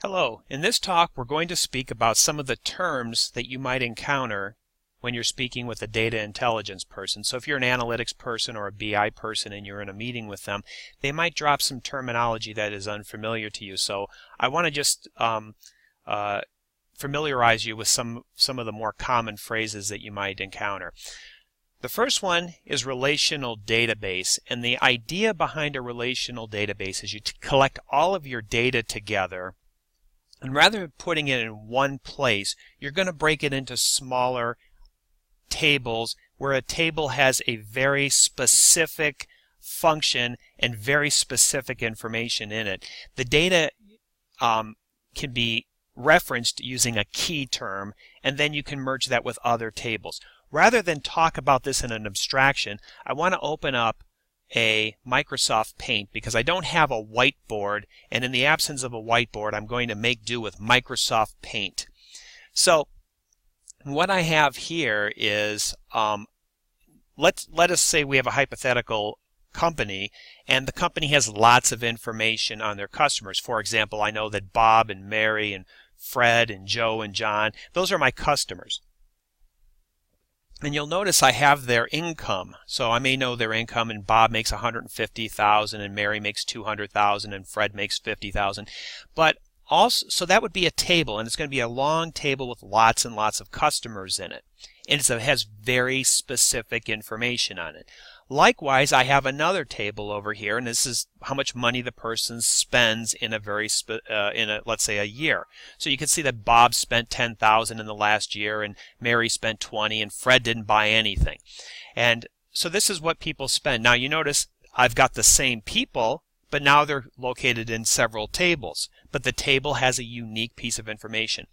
Hello. In this talk, we're going to speak about some of the terms that you might encounter when you're speaking with a data intelligence person. So if you're an analytics person or a BI person and you're in a meeting with them, they might drop some terminology that is unfamiliar to you. So I want to just familiarize you with some of the more common phrases that you might encounter. The first one is relational database, and the idea behind a relational database is you collect all of your data together, and rather than putting it in one place, you're going to break it into smaller tables where a table has a very specific function and very specific information in it. The data can be referenced using a key term, and then you can merge that with other tables. Rather than talk about this in an abstraction, I want to open up a Microsoft Paint because I don't have a whiteboard, and in the absence of a whiteboard, I'm going to make do with Microsoft Paint. So what I have here is, let us say we have a hypothetical company, and the company has lots of information on their customers. For example, I know that Bob and Mary and Fred and Joe and John, those are my customers. And you'll notice I have their income. So I may know their income, and Bob makes $150,000 and Mary makes $200,000 and Fred makes $50,000. But also, so that would be a table, and it's going to be a long table with lots and lots of customers in it. And it has very specific information on it. Likewise, I have another table over here, and this is how much money the person spends in a let's say a year. So you can see that Bob spent $10,000 in the last year, and Mary spent $20,000, and Fred didn't buy anything. And so this is what people spend. Now you notice I've got the same people, but now they're located in several tables. But the table has a unique piece of information.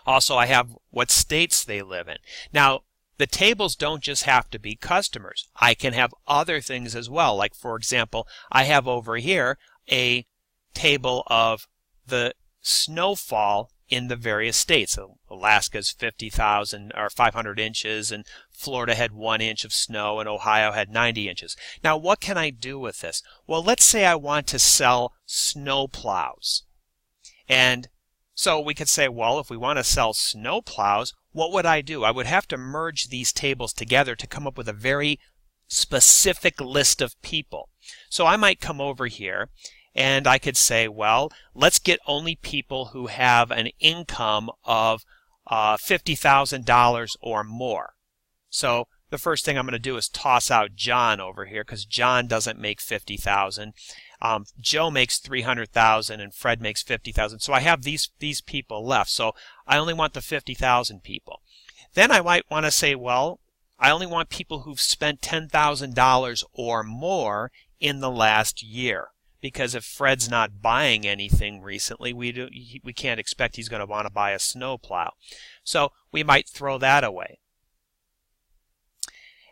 Also, I have what states they live in. Now, the tables don't just have to be customers. I can have other things as well. Like, for example, I have over here a table of the snowfall in the various states. So Alaska's 50,000 or 500 inches, and Florida had 1 inch of snow, and Ohio had 90 inches. Now, what can I do with this? Well, let's say I want to sell snow plows. And so we could say, well, if we want to sell snow plows, what would I do? I would have to merge these tables together to come up with a very specific list of people. So I might come over here and I could say, well, let's get only people who have an income of $50,000 or more. So the first thing I'm going to do is toss out John over here because John doesn't make $50,000. Joe makes $300,000 and Fred makes $50,000. So I have these people left. So I only want the 50,000 people. Then I might want to say, well, I only want people who've spent $10,000 or more in the last year. Because if Fred's not buying anything recently, we can't expect he's going to want to buy a snowplow. So we might throw that away.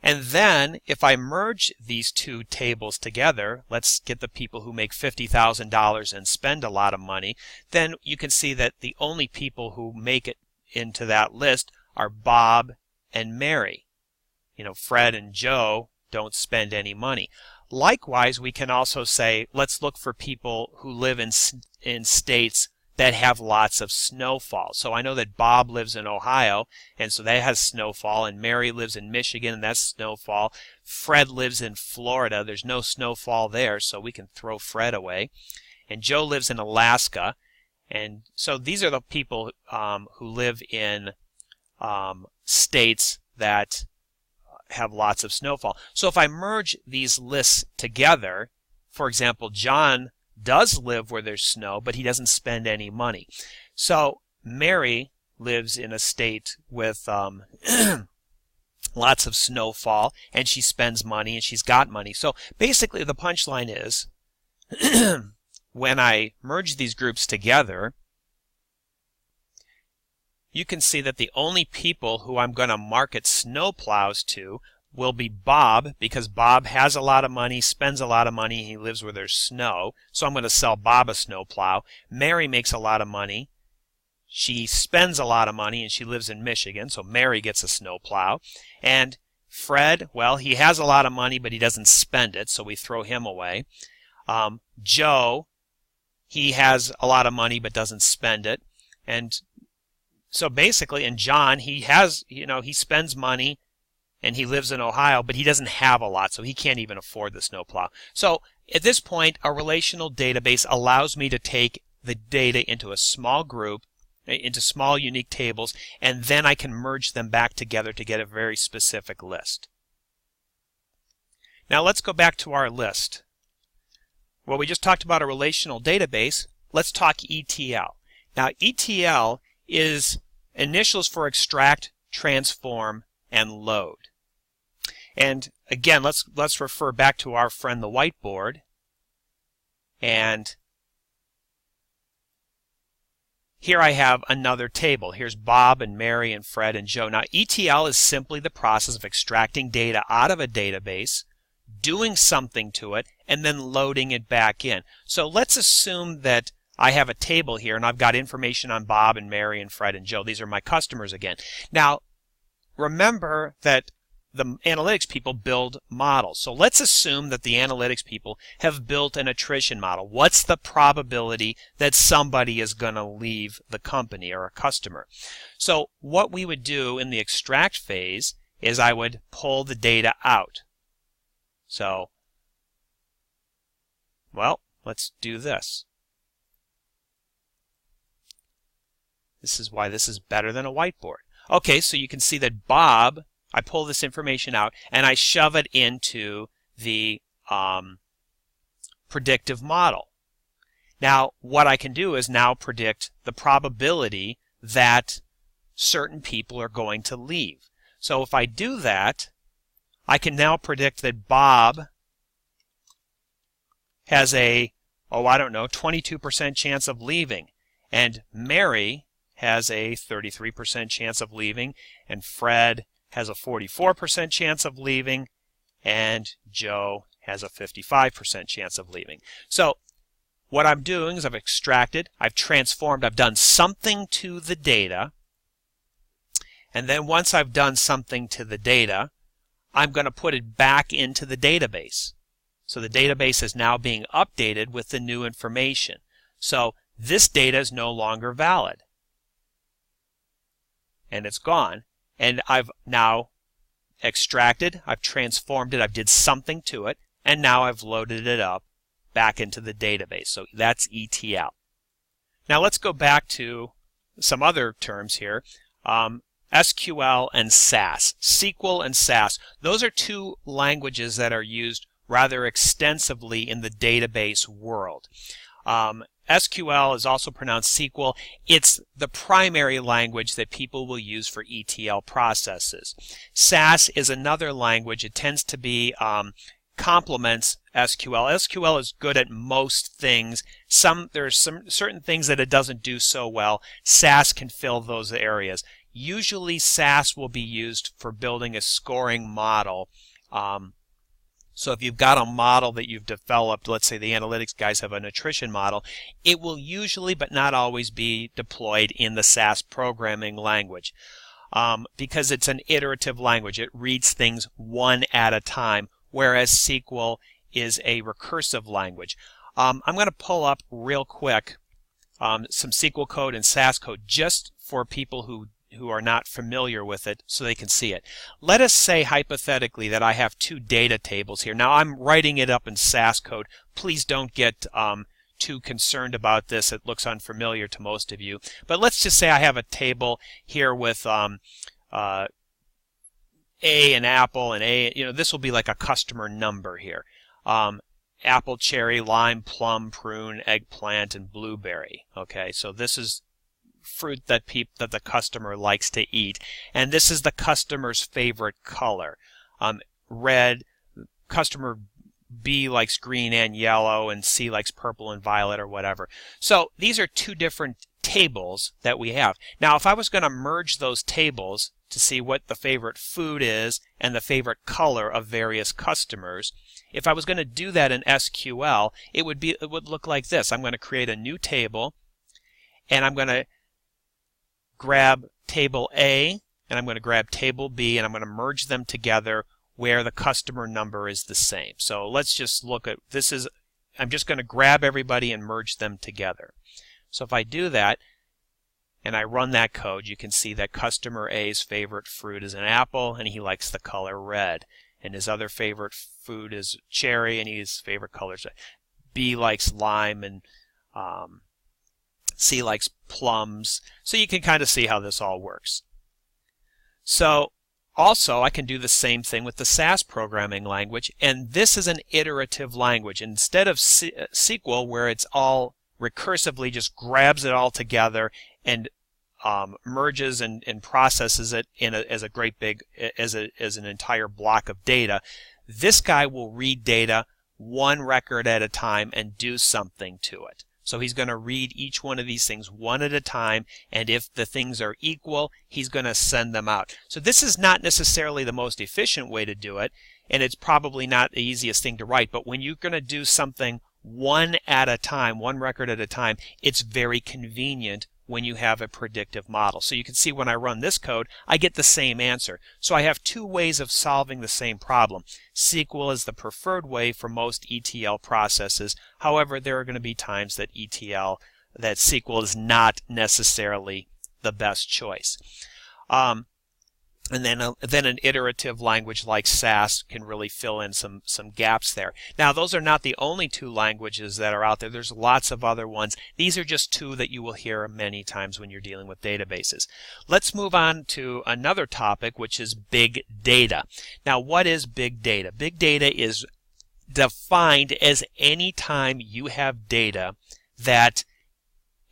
And then, if I merge these two tables together, let's get the people who make $50,000 and spend a lot of money, then you can see that the only people who make it into that list are Bob and Mary. You know, Fred and Joe don't spend any money. Likewise, we can also say, let's look for people who live in states that have lots of snowfall. So I know that Bob lives in Ohio, and so that has snowfall, and Mary lives in Michigan, and that's snowfall. Fred lives in Florida. There's no snowfall there, so we can throw Fred away. And Joe lives in Alaska, and so these are the people who live in states that have lots of snowfall. So if I merge these lists together, for example, John does live where there's snow, but he doesn't spend any money. So Mary lives in a state with lots of snowfall, and she spends money, and she's got money. So basically the punchline is, when I merge these groups together, you can see that the only people who I'm going to market snowplows to will be Bob, because Bob has a lot of money, spends a lot of money, he lives where there's snow, so I'm going to sell Bob a snowplow. Mary makes a lot of money, she spends a lot of money, and she lives in Michigan, so Mary gets a snowplow. And Fred, well, he has a lot of money, but he doesn't spend it, so we throw him away. Joe he has a lot of money but doesn't spend it. And so basically, and John, he has, he spends money and he lives in Ohio, but he doesn't have a lot, so he can't even afford the snowplow. So at this point, a relational database allows me to take the data into a small group, into small unique tables, and then I can merge them back together to get a very specific list. Now let's go back to our list. Well, we just talked about a relational database. Let's talk ETL. Now ETL is initials for extract, transform, and load. And again, let's refer back to our friend the whiteboard. And here I have another table. Here's Bob and Mary and Fred and Joe. Now ETL is simply the process of extracting data out of a database, doing something to it, and then loading it back in. So let's assume that I have a table here and I've got information on Bob and Mary and Fred and Joe. These are my customers again. Now remember that the analytics people build models. So let's assume that the analytics people have built an attrition model. What's the probability that somebody is going to leave the company or a customer? So what we would do in the extract phase is I would pull the data out. So, well, let's do this. This is why this is better than a whiteboard. Okay, so you can see that Bob, I pull this information out and I shove it into the predictive model. Now, what I can do is now predict the probability that certain people are going to leave. So if I do that, I can now predict that Bob has a, 22% chance of leaving, and Mary has a 33% chance of leaving, and Fred has a 44% chance of leaving, and Joe has a 55% chance of leaving. So what I'm doing is I've extracted, I've transformed, I've done something to the data, and then once I've done something to the data, I'm going to put it back into the database. So the database is now being updated with the new information. So this data is no longer valid. And it's gone. And I've now extracted, I've transformed it, I've did something to it, and now I've loaded it up back into the database. So that's ETL. Now let's go back to some other terms here. SQL and SAS. SQL and SAS. Those are two languages that are used rather extensively in the database world. SQL is also pronounced SQL. It's the primary language that people will use for ETL processes. SAS is another language. It tends to be complements SQL. SQL is good at most things. There's some certain things that it doesn't do so well. SAS can fill those areas. Usually SAS will be used for building a scoring model. So if you've got a model that you've developed, let's say the analytics guys have an attrition model, it will usually but not always be deployed in the SAS programming language because it's an iterative language. It reads things one at a time, whereas SQL is a recursive language. I'm going to pull up real quick some SQL code and SAS code just for people who are not familiar with it so they can see it. Let us say hypothetically that I have two data tables here. Now I'm writing it up in SAS code. Please don't get too concerned about this. It looks unfamiliar to most of you. But let's just say I have a table here with A and apple and A. This will be like a customer number here. Apple, cherry, lime, plum, prune, eggplant, and blueberry. Okay, so this is fruit that the customer likes to eat, and this is the customer's favorite color. Red, customer B likes green and yellow, and C likes purple and violet or whatever. So these are two different tables that we have. Now if I was going to merge those tables to see what the favorite food is and the favorite color of various customers, if I was going to do that in SQL, it would look like this. I'm going to create a new table, and I'm going to grab table A and I'm going to grab table B, and I'm going to merge them together where the customer number is the same. So let's just look at, this is I'm just going to grab everybody and merge them together. So if I do that and I run that code, you can see that customer A's favorite fruit is an apple and he likes the color red. And his other favorite food is cherry and his favorite color is B likes lime and C likes plums. So you can kind of see how this all works. So also I can do the same thing with the SAS programming language, and this is an iterative language. Instead of SQL, where it's all recursively just grabs it all together and merges and processes it as a great big as an entire block of data, this guy will read data one record at a time and do something to it. So he's going to read each one of these things one at a time, and if the things are equal, he's going to send them out. So this is not necessarily the most efficient way to do it, and it's probably not the easiest thing to write, but when you're going to do something one at a time, one record at a time, it's very convenient when you have a predictive model. So you can see when I run this code, I get the same answer. So I have two ways of solving the same problem. SQL is the preferred way for most ETL processes. However, there are going to be times that SQL is not necessarily the best choice. And then an iterative language like SAS can really fill in some gaps there. Now, those are not the only two languages that are out there. There's lots of other ones. These are just two that you will hear many times when you're dealing with databases. Let's move on to another topic, which is big data. Now, what is big data? Big data is defined as any time you have data that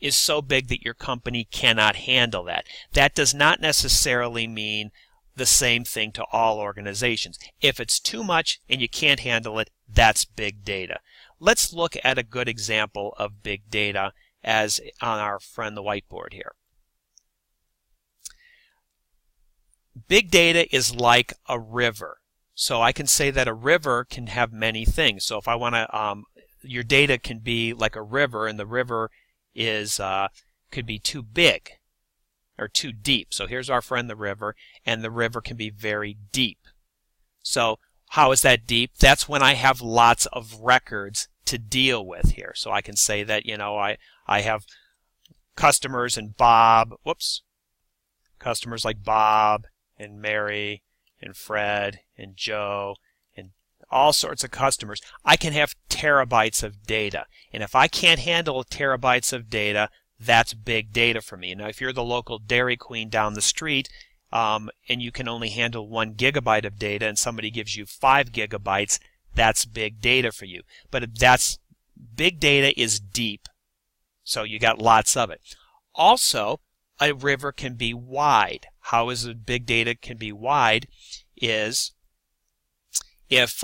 is so big that your company cannot handle that. That does not necessarily mean the same thing to all organizations. If it's too much and you can't handle it, that's big data. Let's look at a good example of big data as on our friend the whiteboard here. Big data is like a river. So I can say that a river can have many things. So if I want to, your data can be like a river, and the river is could be too big or too deep. So here's our friend the river, and the river can be very deep. So how is that deep? That's when I have lots of records to deal with here. So I can say that, you know, I have customers and customers like Bob and Mary and Fred and Joe and all sorts of customers. I can have terabytes of data. And if I can't handle terabytes of data, that's big data for me. Now, if you're the local Dairy Queen down the street, and you can only handle 1 gigabyte of data and somebody gives you 5 gigabytes, that's big data for you. But big data is deep, so you got lots of it. Also, a river can be wide. How is it big data can be wide is if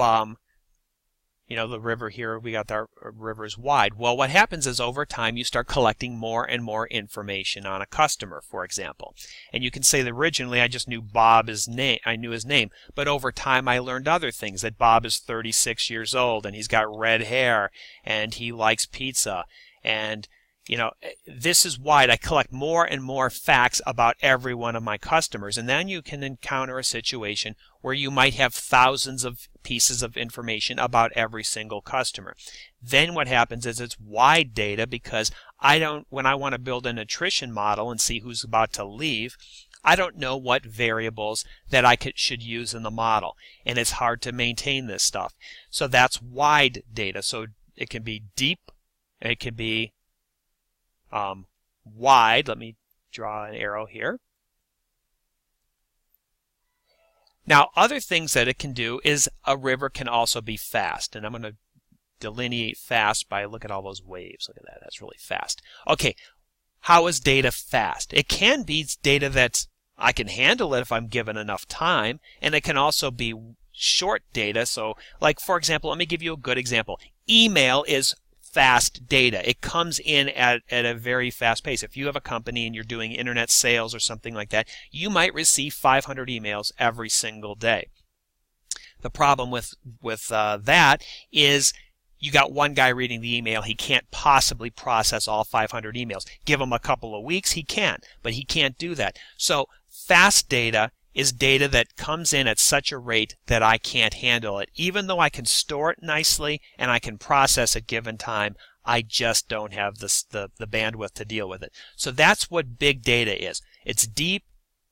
you know, the river here, we got our rivers wide. Well, what happens is over time you start collecting more and more information on a customer, for example. And you can say that originally I just knew his name, but over time I learned other things, that Bob is 36 years old and he's got red hair and he likes pizza. And you know, this is wide. I collect more and more facts about every one of my customers, and then you can encounter a situation where you might have thousands of pieces of information about every single customer. Then what happens is it's wide data, because when I want to build an attrition model and see who's about to leave, I don't know what variables that I should use in the model, and it's hard to maintain this stuff. So that's wide data. So it can be deep, it can be wide. Let me draw an arrow here. Now, other things that it can do is a river can also be fast, and I'm going to delineate fast by look at all those waves. Look at that. That's really fast. Okay, how is data fast? It can be data that I can handle it if I'm given enough time, and it can also be short data. So, like, for example, let me give you a good example. Email is fast data. It comes in at a very fast pace. If you have a company and you're doing internet sales or something like that, you might receive 500 emails every single day. The problem with that is you got one guy reading the email. He can't possibly process all 500 emails. Give him a couple of weeks, he can, but he can't do that. So fast data is data that comes in at such a rate that I can't handle it. Even though I can store it nicely and I can process at given time, I just don't have the bandwidth to deal with it. So that's what big data is. It's deep,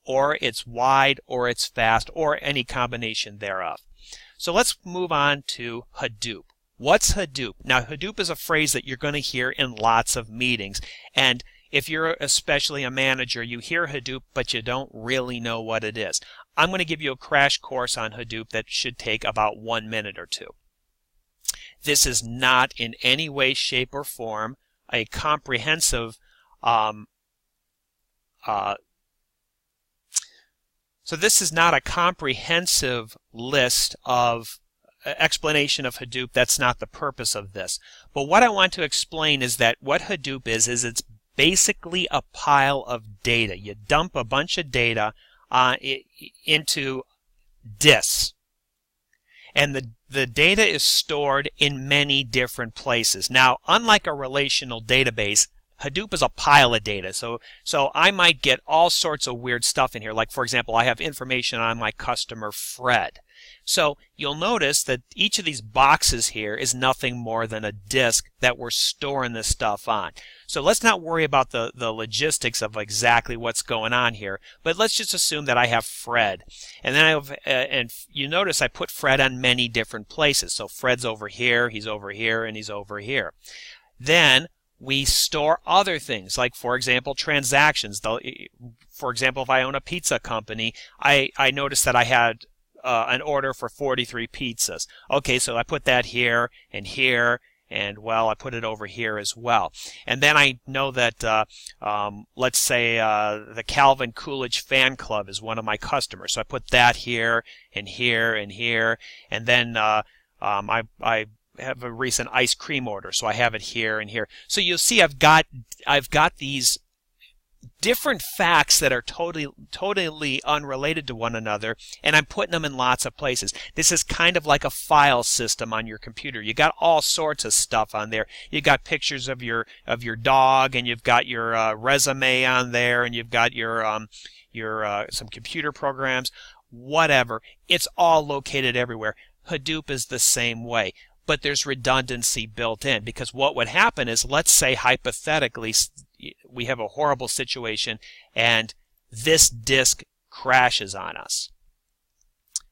or it's wide, or it's fast, or any combination thereof. So let's move on to Hadoop. What's Hadoop? Now, Hadoop is a phrase that you're going to hear in lots of meetings. And if you're especially a manager, you hear Hadoop, but you don't really know what it is. I'm going to give you a crash course on Hadoop that should take about 1 minute or two. This is not in any way, shape, or form a comprehensive So this is not a comprehensive list of explanation of Hadoop. That's not the purpose of this. But what I want to explain is that what Hadoop is it's basically a pile of data. You dump a bunch of data into disks. And the data is stored in many different places. Now, unlike a relational database, Hadoop is a pile of data. So I might get all sorts of weird stuff in here. Like, for example, I have information on my customer, Fred. So you'll notice that each of these boxes here is nothing more than a disk that we're storing this stuff on. So let's not worry about the logistics of exactly what's going on here, but let's just assume that I have Fred. And then and you notice I put Fred on many different places. So Fred's over here, he's over here, and he's over here. Then we store other things, like, for example, transactions. For example, if I own a pizza company, I noticed that I had an order for 43 pizzas. Okay, so I put that here, and well, I put it over here as well. And then I know that, let's say, the Calvin Coolidge fan club is one of my customers. So I put that here, and here, and here. And then I have a recent ice cream order, so I have it here and here. So you'll see I've got these different facts that are totally unrelated to one another, and I'm putting them in lots of places. This is kind of like a file system on your computer. You got all sorts of stuff on there. You got pictures of your dog, and you've got your resume on there, and you've got your some computer programs, whatever. It's all located everywhere. Hadoop is the same way. But there's redundancy built in, because what would happen is, let's say hypothetically we have a horrible situation and this disk crashes on us.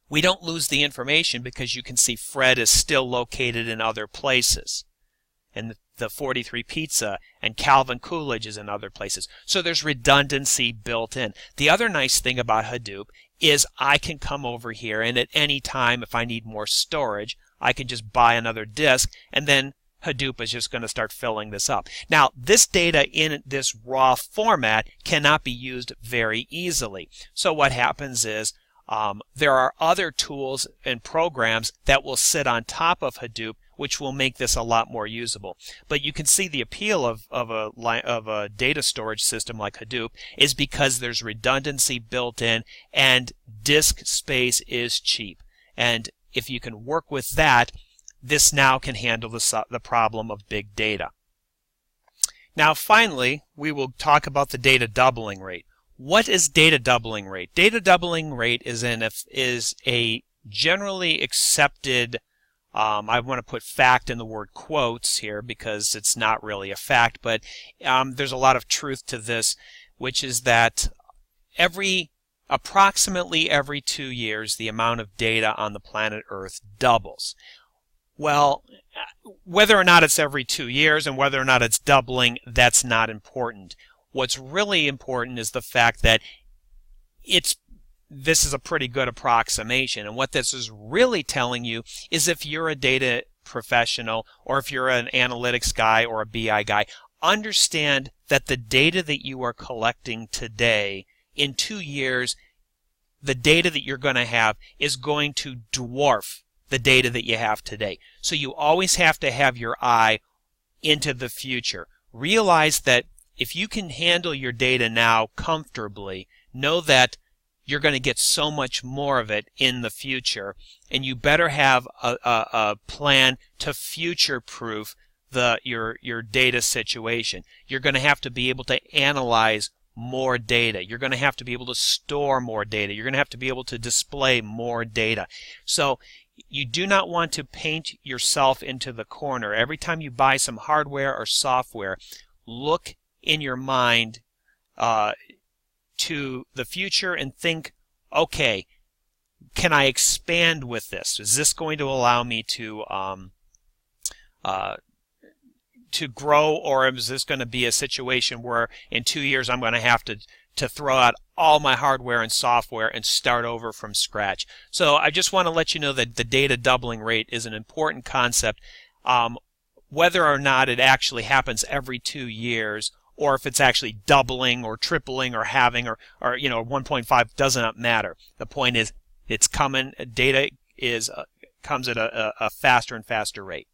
We don't lose the information because you can see Fred is still located in other places, and the 43 pizza and Calvin Coolidge is in other places. So there's redundancy built in. The other nice thing about Hadoop is I can come over here, and at any time, if I need more storage, I can just buy another disk, and then Hadoop is just going to start filling this up. Now, this data in this raw format cannot be used very easily. So what happens is there are other tools and programs that will sit on top of Hadoop, which will make this a lot more usable. But you can see the appeal of a data storage system like Hadoop is because there's redundancy built in, and disk space is cheap. And if you can work with that, this now can handle the problem of big data. Now, finally, we will talk about the data doubling rate. What is data doubling rate? Data doubling rate is a generally accepted, I want to put fact in the word quotes here because it's not really a fact, but there's a lot of truth to this, which is that approximately every 2 years, the amount of data on the planet Earth doubles. Well, whether or not it's every 2 years and whether or not it's doubling, that's not important. What's really important is the fact that this is a pretty good approximation. And what this is really telling you is, if you're a data professional or if you're an analytics guy or a BI guy, understand that the data that you are collecting today, in 2 years, the data that you're going to have is going to dwarf the data that you have today. So you always have to have your eye into the future. Realize that if you can handle your data now comfortably, know that you're going to get so much more of it in the future, and you better have a plan to future-proof your data situation. You're going to have to be able to analyze more data. You're going to have to be able to store more data. You're going to have to be able to display more data. So you do not want to paint yourself into the corner. Every time you buy some hardware or software, look in your mind to the future and think, okay, can I expand with this? Is this going to allow me to grow, or is this going to be a situation where in 2 years I'm going to have to throw out all my hardware and software and start over from scratch? So I just want to let you know that the data doubling rate is an important concept. Whether or not it actually happens every 2 years, or if it's actually doubling or tripling or halving or 1.5 does not matter. The point is, it's coming. Data comes at a faster and faster rate.